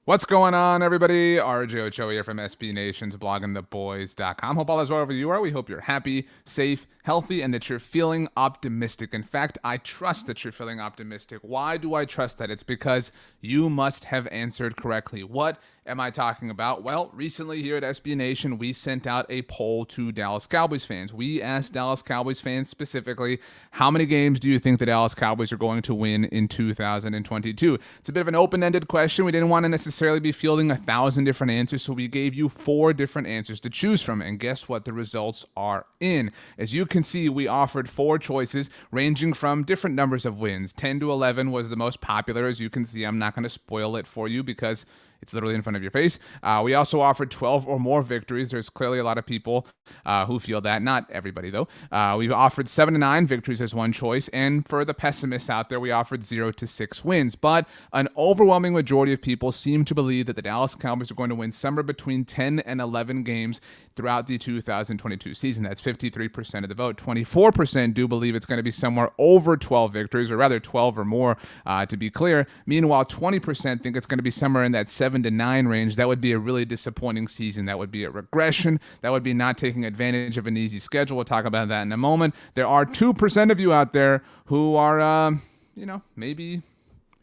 What's going on, everybody? RJ Ochoa here from SB Nation's bloggingtheboys.com. Hope all is well wherever you are. We hope you're happy, safe, healthy, and that you're feeling optimistic. In fact, I trust that you're feeling optimistic. Why do I trust that? It's because you must have answered correctly. What am I talking about? Well, recently here at SB Nation, we sent out a poll to Dallas Cowboys fans. We asked Dallas Cowboys fans specifically, how many games do you think the Dallas Cowboys are going to win in 2022? It's a bit of an open-ended question. We didn't want to necessarily be fielding 1,000 different answers, so we gave you 4 different answers to choose from. And guess what? The results are in. As you can see, we offered 4 choices ranging from different numbers of wins. 10 to 11 was the most popular. As you can see, I'm not going to spoil it for you because it's literally in front of your face. We also offered 12 or more victories. There's clearly a lot of people who feel that. Not everybody, though. We've offered 7 to 9 victories as one choice. And for the pessimists out there, we offered 0 to 6 wins. But an overwhelming majority of people seem to believe that the Dallas Cowboys are going to win somewhere between 10 and 11 games throughout the 2022 season. That's 53% of the vote. 24% do believe it's going to be somewhere over 12 victories, or rather 12 or more, to be clear. Meanwhile, 20% think it's going to be somewhere in that 7 to 9 range. That would be a really disappointing season. That would be a regression. That would be not taking advantage of an easy schedule. We'll talk about that in a moment. There are 2% of you out there who are, maybe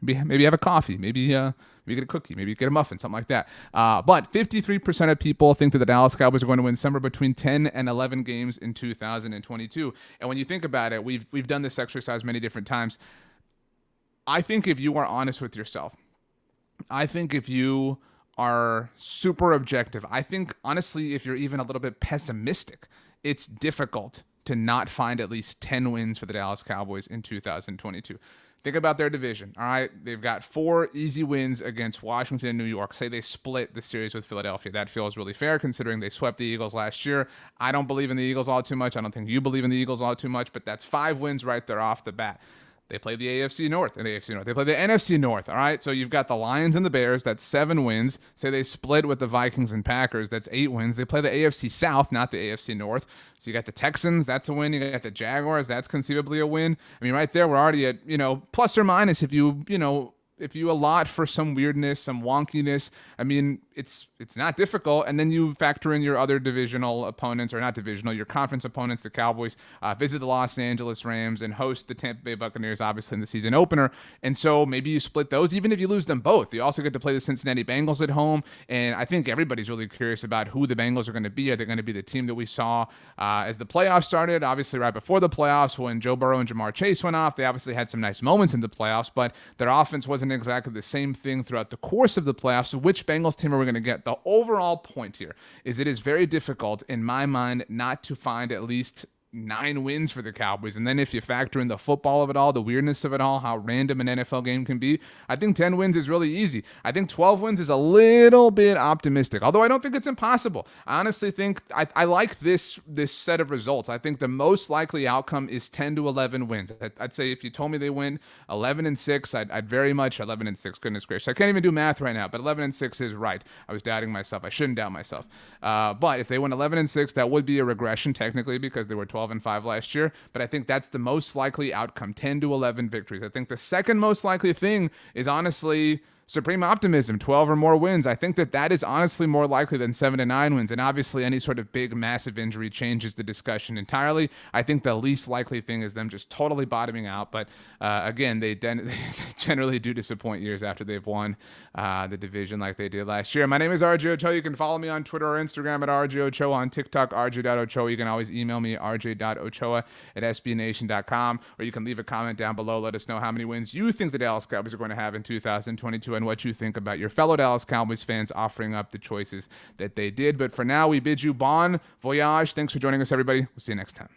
have a coffee, maybe get a cookie, maybe get a muffin, something like that. But 53% of people think that the Dallas Cowboys are going to win somewhere between 10 and 11 games in 2022. And when you think about it, we've done this exercise many different times. I think if you are honest with yourself, I think if you are super objective, I think honestly, if you're even a little bit pessimistic, it's difficult to not find at least 10 wins for the Dallas Cowboys in 2022. Think about their division. All right, they've got 4 easy wins against Washington and New York. Say they split the series with Philadelphia. That feels really fair considering they swept the Eagles last year. I don't believe in the Eagles all too much. I don't think you believe in the Eagles all too much, but that's 5 wins right there off the bat. They play the AFC North and the AFC North. They play the NFC North, all right? So you've got the Lions and the Bears. That's 7 wins. Say they split with the Vikings and Packers. That's 8 wins. They play the AFC South, not the AFC North. So you got the Texans. That's a win. You got the Jaguars. That's conceivably a win. I mean, right there, we're already at, plus or minus if you allot for some weirdness, some wonkiness. I mean, it's not difficult. And then you factor in your other divisional opponents, or not divisional, your conference opponents, the Cowboys, visit the Los Angeles Rams and host the Tampa Bay Buccaneers, obviously in the season opener. And so maybe you split those, even if you lose them both. You also get to play the Cincinnati Bengals at home. And I think everybody's really curious about who the Bengals are going to be. Are they going to be the team that we saw as the playoffs started? Obviously, right before the playoffs, when Joe Burrow and Jamar Chase went off, they obviously had some nice moments in the playoffs, but their offense wasn't exactly the same thing throughout the course of the playoffs. So which Bengals team are we going to get? The overall point here is it is very difficult in my mind not to find at least 9 wins for the Cowboys. And then if you factor in the football of it all, the weirdness of it all, how random an NFL game can be, I think 10 wins is really easy. I think 12 wins is a little bit optimistic, although I don't think it's impossible. I honestly think I like this set of results. I think the most likely outcome is 10 to 11 wins. I'd say if you told me they win 11-6, I'd very much 11-6. Goodness gracious, I can't even do math right now, but 11-6 is right. I was doubting myself. I shouldn't doubt myself. But if they win 11-6, that would be a regression technically because they were 12-5 last year, but I think that's the most likely outcome, 10 to 11 victories. I think the second most likely thing is honestly supreme optimism, 12 or more wins. I think that is honestly more likely than 7 to 9 wins. And obviously any sort of big, massive injury changes the discussion entirely. I think the least likely thing is them just totally bottoming out. But again, they generally do disappoint years after they've won the division like they did last year. My name is RJ Ochoa. You can follow me on Twitter or Instagram at RJ Ochoa, on TikTok, rj.ochoa. You can always email me, rj.ochoa@sbnation.com, or you can leave a comment down below. Let us know how many wins you think the Dallas Cowboys are going to have in 2022 and what you think about your fellow Dallas Cowboys fans offering up the choices that they did. But for now, we bid you bon voyage. Thanks for joining us, everybody. We'll see you next time.